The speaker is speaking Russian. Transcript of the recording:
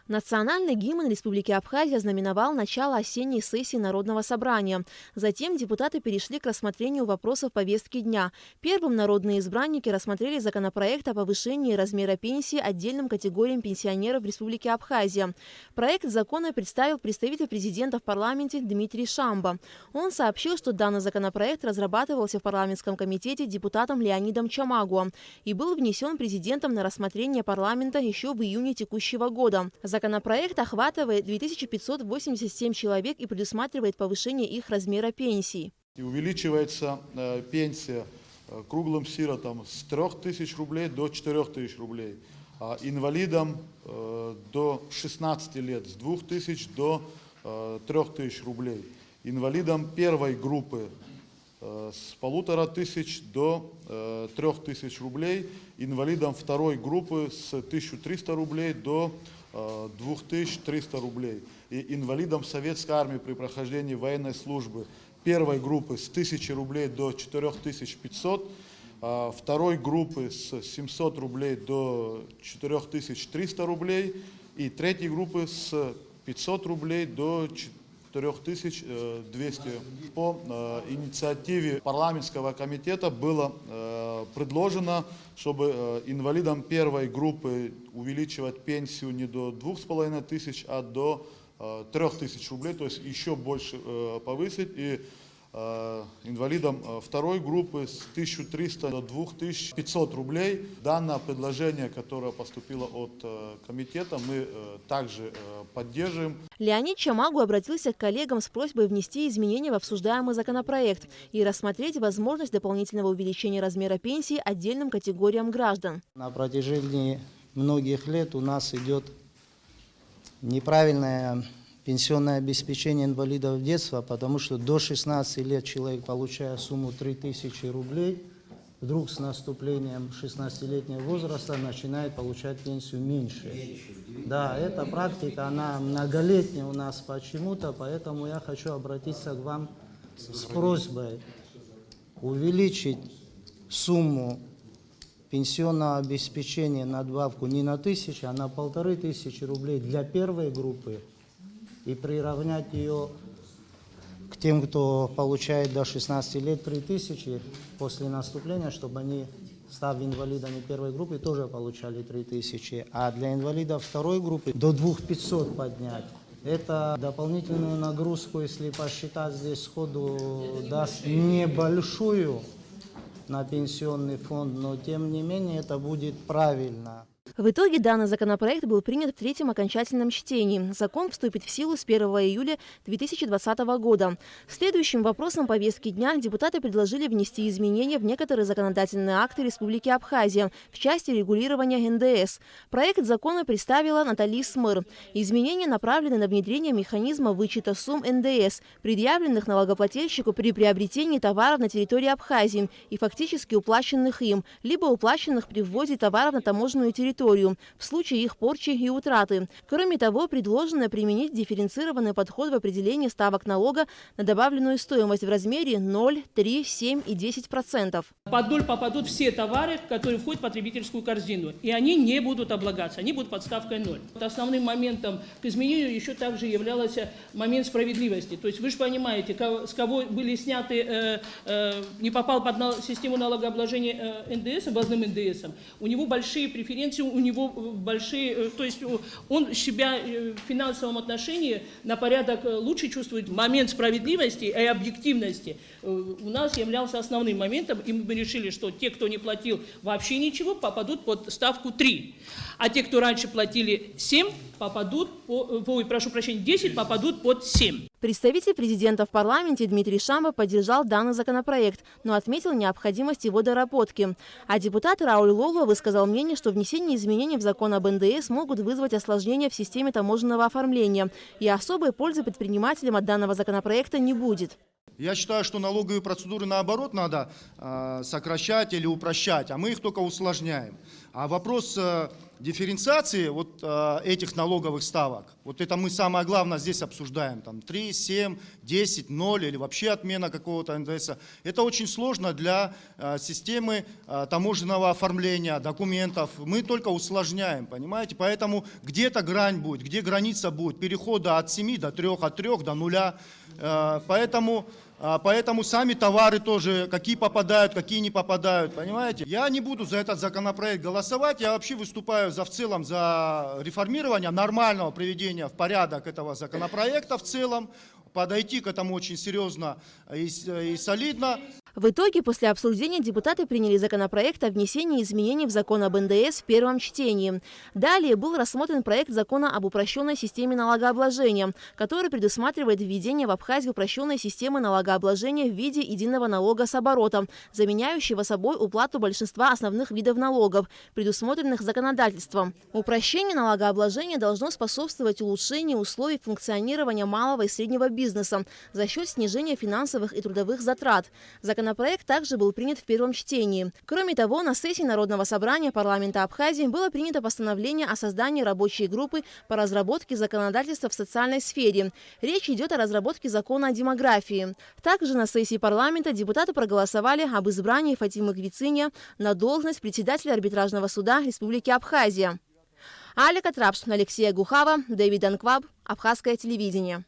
Национальный гимн Республики Абхазия знаменовал начало осенней сессии Народного собрания. Затем депутаты перешли к рассмотрению вопросов повестки дня. Первым народные избранники рассмотрели законопроект о повышении размера пенсии отдельным категориям пенсионеров Республики Абхазия. Проект закона представил представитель президента в парламенте Дмитрий Шамба. Он сообщил, что данный законопроект разрабатывался в парламентском комитете депутатом Леонидом Чамагуа и был внесен президентом на рассмотрение парламента еще в июне текущего года. Законопроект охватывает 2587 человек и предусматривает повышение их размера пенсий. Увеличивается пенсия круглым сиротам с 3000 рублей до 4000 рублей, а инвалидам до 16 лет с 2000 до 3000 рублей, инвалидам первой группы с 1500 до 3000 рублей, инвалидам второй группы с 1300 рублей до 2300 рублей. И инвалидам Советской армии при прохождении военной службы первой группы с 1000 рублей до 4500, второй группы с 700 рублей до 4300 рублей и третьей группы с 500 рублей до 4200. По инициативе парламентского комитета было предложено, чтобы инвалидам первой группы увеличивать пенсию не до 2500, а до 3000 рублей, то есть еще больше повысить. И инвалидам второй группы с 1300 до 2500 рублей. Данное предложение, которое поступило от комитета, мы также поддерживаем. Леонид Чамагу обратился к коллегам с просьбой внести изменения в обсуждаемый законопроект и рассмотреть возможность дополнительного увеличения размера пенсии отдельным категориям граждан. На протяжении многих лет у нас идет неправильное пенсионное обеспечение инвалидов детства, потому что до 16 лет человек, получая сумму 3000 рублей, вдруг с наступлением 16-летнего возраста начинает получать пенсию меньше. Да, эта практика, она многолетняя у нас почему-то, поэтому я хочу обратиться к вам с просьбой увеличить сумму пенсионного обеспечения надбавку не на 1000, а на 1500 рублей для первой группы, и приравнять ее к тем, кто получает до 16 лет 3000 после наступления, чтобы они, став инвалидами первой группы, тоже получали 3000, а для инвалидов второй группы до 2500 поднять. Это дополнительную нагрузку, если посчитать здесь сходу, даст небольшую на пенсионный фонд, но тем не менее это будет правильно. В итоге данный законопроект был принят в третьем окончательном чтении. Закон вступит в силу с 1 июля 2020 года. Следующим вопросом повестки дня депутаты предложили внести изменения в некоторые законодательные акты Республики Абхазия в части регулирования НДС. Проект закона представила Натали Смыр. Изменения направлены на внедрение механизма вычета сумм НДС, предъявленных налогоплательщику при приобретении товаров на территории Абхазии и фактически уплаченных им, либо уплаченных при ввозе товаров на таможенную территорию в случае их порчи и утраты. Кроме того, предложено применить дифференцированный подход в определении ставок налога на добавленную стоимость в размере 0, 3, 7 и 10%. Под ноль попадут все товары, которые входят в потребительскую корзину, и они не будут облагаться, они будут под ставкой 0. Основным моментом к изменению еще также являлся момент справедливости. То есть вы же понимаете, с кого были сняты, не попал под систему налогообложения НДС, обозным НДСом, у него большие преференции, у него большие, то есть он себя в финансовом отношении на порядок лучше чувствует. Момент справедливости и объективности у нас являлся основным моментом, и мы решили, что те, кто не платил вообще ничего, попадут под ставку 3, а те, кто раньше платили 7, попадут, 10, попадут под 7. Представитель президента в парламенте Дмитрий Шамба поддержал данный законопроект, но отметил необходимость его доработки. А депутат Рауль Лолва высказал мнение, что внесение изменений в закон об НДС могут вызвать осложнения в системе таможенного оформления, и особой пользы предпринимателям от данного законопроекта не будет. Я считаю, что налоговые процедуры, наоборот, надо сокращать или упрощать, а мы их только усложняем. А вопрос дифференциации вот этих налоговых ставок, вот это мы самое главное здесь обсуждаем, там 3, 7, 10, 0 или вообще отмена какого-то НДС. Это очень сложно для системы таможенного оформления документов. Мы только усложняем, понимаете? Поэтому где-то грань будет, где граница будет перехода от 7 до 3, от 3 до 0. Поэтому сами товары тоже, какие попадают, какие не попадают, понимаете? Я не буду за этот законопроект голосовать, я вообще выступаю в целом за реформирование, нормального приведения в порядок этого законопроекта в целом, подойти к этому очень серьезно и солидно. В итоге, после обсуждения депутаты приняли законопроект о внесении изменений в закон об НДС в первом чтении. Далее был рассмотрен проект закона об упрощенной системе налогообложения, который предусматривает введение в Абхазии упрощенной системы налогообложения в виде единого налога с оборотом, заменяющего собой уплату большинства основных видов налогов, предусмотренных законодательством. Упрощение налогообложения должно способствовать улучшению условий функционирования малого и среднего бизнеса за счет снижения финансовых и трудовых затрат. Законопроект также был принят в первом чтении. Кроме того, на сессии Народного собрания парламента Абхазии было принято постановление о создании рабочей группы по разработке законодательства в социальной сфере. Речь идет о разработке закона о демографии. Также на сессии парламента депутаты проголосовали об избрании Фатимы Квициня на должность председателя арбитражного суда Республики Абхазия. Алика Трапш, Алексея Гухава, Дэвид Анкваб, Абхазское телевидение.